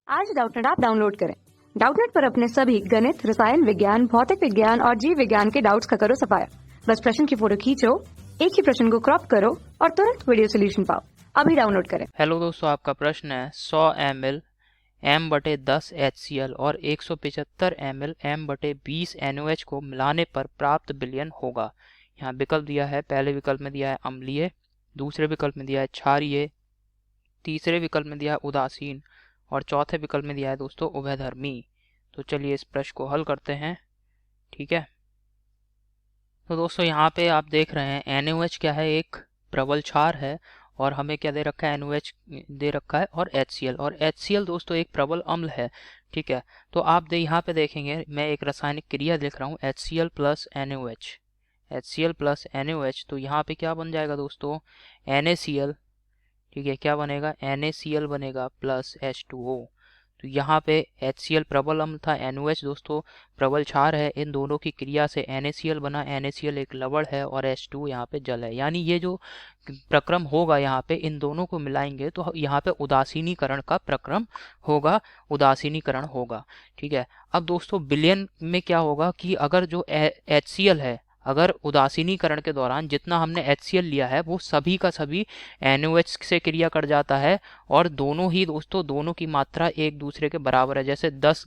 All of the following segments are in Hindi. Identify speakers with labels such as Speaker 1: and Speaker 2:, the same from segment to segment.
Speaker 1: आज डाउटनेट ऐप डाउनलोड करें। डाउटनेट पर अपने सभी गणित, रसायन विज्ञान, भौतिक विज्ञान और जीव विज्ञान के डाउट्स का करो सफाया। बस प्रश्न की फोटो खींचो, एक ही प्रश्न को क्रॉप करो और तुरंत वीडियो सोल्यूशन पाओ। अभी डाउनलोड करें।
Speaker 2: हेलो दोस्तों, आपका प्रश्न है 100 ml M/10 HCl और 175 ml M/20 NaOH को मिलाने पर प्राप्त विलयन होगा। यहाँ विकल्प दिया है। पहले विकल्प में दिया है अम्लीय, दूसरे विकल्प में दिया है क्षारीय, तीसरे विकल्प में दिया है उदासीन और चौथे विकल्प में दिया है दोस्तों उभयधर्मी। तो चलिए इस प्रश्न को हल करते हैं। ठीक है, तो दोस्तों यहाँ पे आप देख रहे हैं NaOH क्या है, एक प्रबल क्षार है और हमें क्या दे रखा है, NaOH दे रखा है और HCl, और HCl दोस्तों एक प्रबल अम्ल है। ठीक है, तो आप यहाँ पे देखेंगे मैं एक रासायनिक क्रिया देख रहा हूँ HCl plus NaOH, HCl plus NaOH। तो यहाँ पे क्या बन जाएगा दोस्तों, NaCl। ठीक है, क्या बनेगा, NaCl बनेगा प्लस H2O। तो यहाँ पे HCl प्रबल अम्ल था, NaOH दोस्तों प्रबल क्षार है। इन दोनों की क्रिया से NaCl बना। NaCl एक लवण है और H2 यहाँ पे जल है। यानी ये जो प्रक्रम होगा यहाँ पे इन दोनों को मिलाएंगे तो यहाँ पे उदासीनीकरण का प्रक्रम होगा, उदासीनीकरण होगा। ठीक है, अब दोस्तों विलयन में क्या होगा कि अगर जो HCl है, अगर उदासीनीकरण के दौरान जितना हमने HCl लिया है वो सभी का सभी NaOH से क्रिया कर जाता है और दोनों ही दोस्तों दोनों की मात्रा एक दूसरे के बराबर है। जैसे 10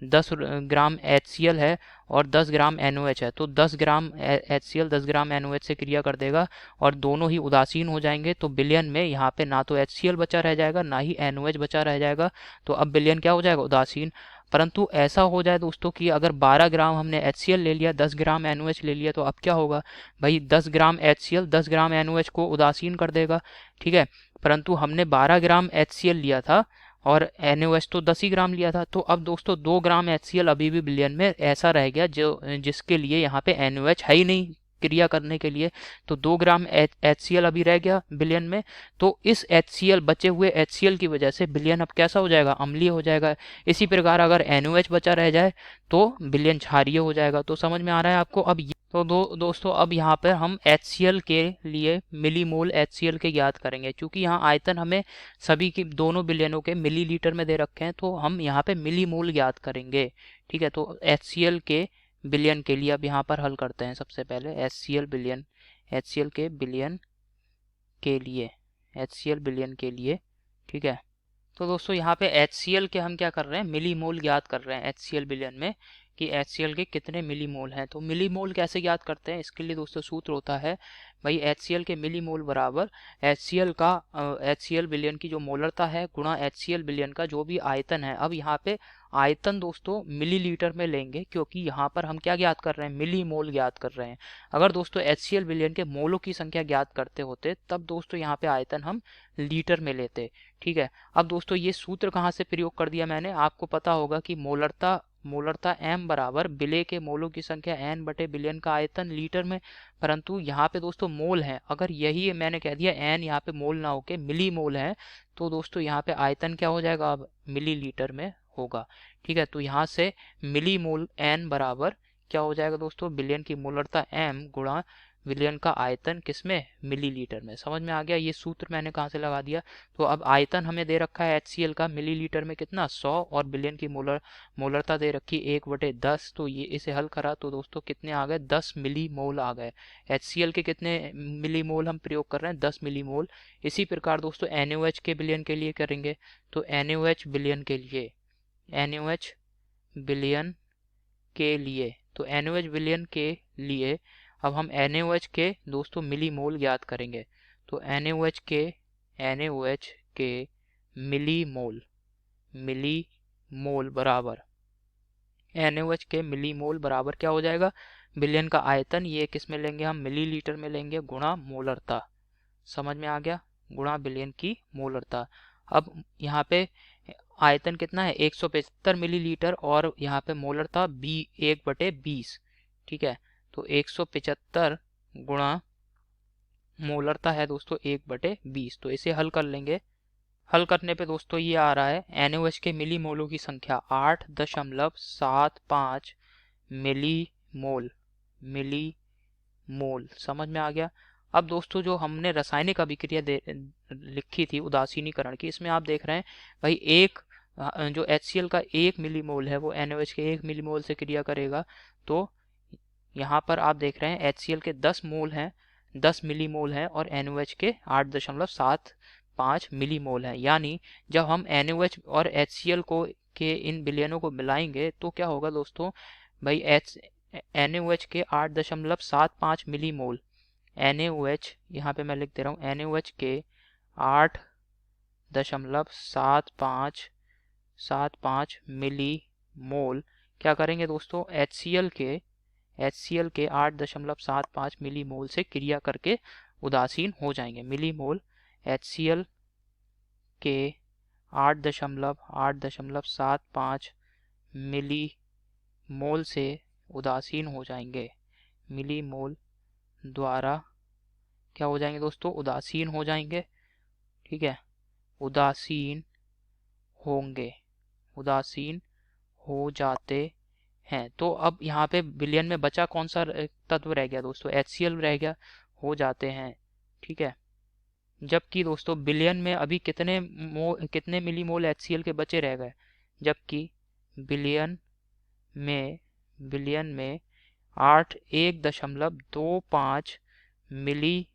Speaker 2: ग्राम HCl है और 10 ग्राम NaOH है, तो 10 ग्राम HCl 10 ग्राम NaOH से क्रिया कर देगा और दोनों ही उदासीन हो जाएंगे। तो विलयन में यहाँ पे ना तो HCl बचा रह जाएगा ना ही NaOH बचा रह जाएगा। तो अब विलयन क्या हो जाएगा, उदासीन। परंतु ऐसा हो जाए दोस्तों कि अगर 12 ग्राम हमने HCl ले लिया, 10 ग्राम NaOH ले लिया, तो अब क्या होगा भाई, 10 ग्राम HCl 10 ग्राम NaOH को उदासीन कर देगा। ठीक है, परंतु हमने 12 ग्राम HCl लिया था और NaOH तो 10 ही ग्राम लिया था। तो अब दोस्तों 2 ग्राम HCl अभी भी विलयन में ऐसा रह गया जो जिसके लिए यहाँ पे NaOH है ही नहीं क्रिया करने के लिए। तो 2 ग्राम HCl अभी रह गया विलयन में। तो इस HCl बचे हुए HCl की वजह से विलयन अब कैसा हो जाएगा, अम्लीय हो जाएगा। इसी प्रकार अगर NaOH बचा रह जाए तो विलयन क्षारीय हो जाएगा। तो समझ में आ रहा है आपको। अब तो दोस्तों अब यहाँ पर हम HCl के लिए मिलीमोल HCl के ज्ञात करेंगे। क्योंकि यहाँ आयतन हमें सभी की दोनों विलयनों के मिलीलीटर में दे रखे हैं, तो हम यहाँ पे मिलीमोल ज्ञात करेंगे। ठीक है, तो HCl के विलयन के लिए अब यहाँ पर हल करते हैं। सबसे पहले HCl विलयन, HCl के विलयन के लिए, HCl विलयन के लिए। ठीक है, तो दोस्तों यहाँ पे HCl के हम क्या कर रहे हैं, मिलीमोल ज्ञात कर रहे हैं HCl विलयन में कि HCl के कितने मिलीमोल हैं। तो मिलीमोल कैसे ज्ञात करते हैं, इसके लिए दोस्तों सूत्र होता है भाई HCl के मिलीमोल बराबर HCl विलयन की जो मोलरता है गुणा HCl विलयन का जो भी आयतन है। अब यहाँ पे आयतन दोस्तों मिलीलीटर में लेंगे क्योंकि यहाँ पर हम क्या ज्ञात कर रहे हैं, मिलीमोल ज्ञात कर रहे हैं। अगर दोस्तों HCl विलयन के मोलों की संख्या ज्ञात करते होते तब दोस्तों यहाँ पे आयतन हम लीटर में लेते। ठीक है, अब दोस्तों ये सूत्र कहाँ से प्रयोग कर दिया मैंने, आपको पता होगा कि मोलरता M बराबर विलय के मोलों की संख्या N बटे विलयन का आयतन लीटर में। परंतु यहाँ पे दोस्तों मोल है, अगर यही मैंने कह दिया N यहाँ पे मोल ना होके मिली मोल है तो दोस्तों यहाँ पे आयतन क्या हो जाएगा, अब मिलीलीटर में होगा। ठीक है, तो यहाँ से मिली मोल N बराबर क्या हो जाएगा दोस्तों, विलयन की मोलरता M गुणा विलयन का आयतन किसमें, मिलीलीटर में। समझ में आ गया, ये सूत्र मैंने कहाँ से लगा दिया। तो अब आयतन हमें दे रखा है HCl का मिलीलीटर में कितना 100 और विलयन की मोलरता दे रखी 1/10। तो ये इसे हल करा तो दोस्तों कितने आ गए, 10 मिली मोल आ गए। HCl के कितने मिली मोल हम प्रयोग कर रहे हैं, 10 मिली मोल। इसी प्रकार दोस्तों NaOH के विलयन के लिए करेंगे। तो NaOH विलयन के लिए, NaOH विलयन के लिए, तो NaOH विलयन के लिए अब हम NaOH के दोस्तों मिलीमोल ज्ञात करेंगे। तो NaOH के मिलीमोल बराबर, NaOH के मिलीमोल बराबर क्या हो जाएगा, विलयन का आयतन, ये किस में लेंगे हम, मिलीलीटर में लेंगे, गुणा मोलरता। समझ में आ गया, गुणा विलयन की मोलरता। अब यहाँ पे आयतन कितना है 175 मिलीलीटर और यहाँ पे मोलरता 1/20। ठीक है, तो 175 गुणा मोलरता है दोस्तों 1/20। तो इसे हल कर लेंगे। हल करने पे दोस्तों ये आ रहा है NaOH के मिलीमोलों की संख्या 8.75 मिलीमोल। समझ में आ गया। अब दोस्तों जो हमने रासायनिक अभिक्रिया लिखी थी उदासीनीकरण की, इसमें आप देख रहे हैं भाई एक जो HCl का 1 मिलीमोल है वो NaOH के 1 मिलीमोल से क्रिया करेगा। तो यहाँ पर आप देख रहे हैं HCl के 10 मोल हैं, 10 मिलीमोल हैं और NaOH के 8.75 मिलीमोल है। यानी जब हम NaOH और HCl को के इन विलयनों को मिलाएंगे तो क्या होगा दोस्तों भाई, NaOH के 8.75 मिलीमोल, NaOH यहाँ पे मैं लिख दे रहा हूँ, NaOH के 8.75 मिलीमोल क्या करेंगे दोस्तों, HCl के 8.75 मिलीमोल से क्रिया करके उदासीन हो जाएंगे। मिलीमोल HCl के 8.75 मिलीमोल से उदासीन हो जाएंगे। मिलीमोल द्वारा क्या हो जाएंगे दोस्तों, उदासीन हो जाएंगे। ठीक है, उदासीन होंगे, उदासीन हो जाते हैं। तो अब यहाँ पे विलयन में बचा कौन सा तत्व रह गया दोस्तों, HCl रह गया, हो जाते हैं। ठीक है, जबकि दोस्तों विलयन में अभी कितने मिलीमोल HCl के बचे रह गए, जबकि विलयन में 1.25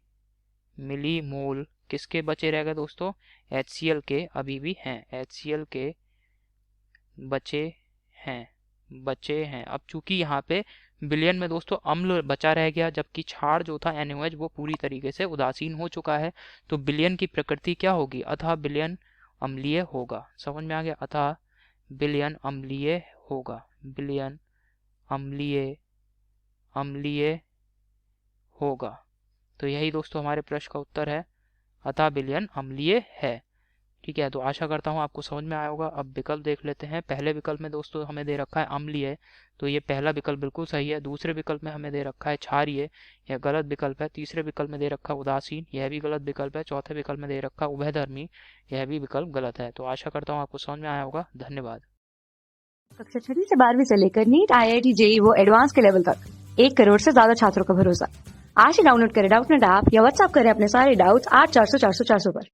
Speaker 2: मिलीमोल किसके बचे रह गए दोस्तों, HCl के अभी भी हैं, HCl के बचे हैं। अब चूंकि यहाँ पे विलयन में दोस्तों अम्ल बचा रह गया, जबकि क्षार जो था NaOH वो पूरी तरीके से उदासीन हो चुका है। तो विलयन की प्रकृति क्या होगी, अतः विलयन अम्लीय होगा। समझ में आ गया, अतः विलयन अम्लीय होगा, विलयन अम्लीय होगा। तो यही दोस्तों हमारे प्रश्न का उत्तर है, अतः विलयन अम्लीय है। ठीक है, तो आशा करता हूँ आपको समझ में आया होगा। अब विकल्प देख लेते हैं। पहले विकल्प में दोस्तों हमें दे रखा है अम्लीय, तो ये पहला विकल्प बिल्कुल सही है। दूसरे विकल्प में हमें दे रखा है क्षारीय, यह गलत विकल्प है। तीसरे विकल्प में दे रखा है उदासीन, यह भी गलत विकल्प है। चौथे विकल्प में दे रखा है उभयधर्मी, यह भी विकल्प गलत है। तो आशा करता हूँ आपको समझ में आया होगा। धन्यवाद।
Speaker 1: कक्षा 6 से 12वीं से लेकर नीट, IIT, JEE वो एडवांस के लेवल तक 1 करोड़ से ज्यादा छात्रों का भरोसा। आज ही डाउनलोड करें डाउटनेट ऐप या व्हाट्सएप करें अपने सारे डाउट्स 8400 400 400 पर।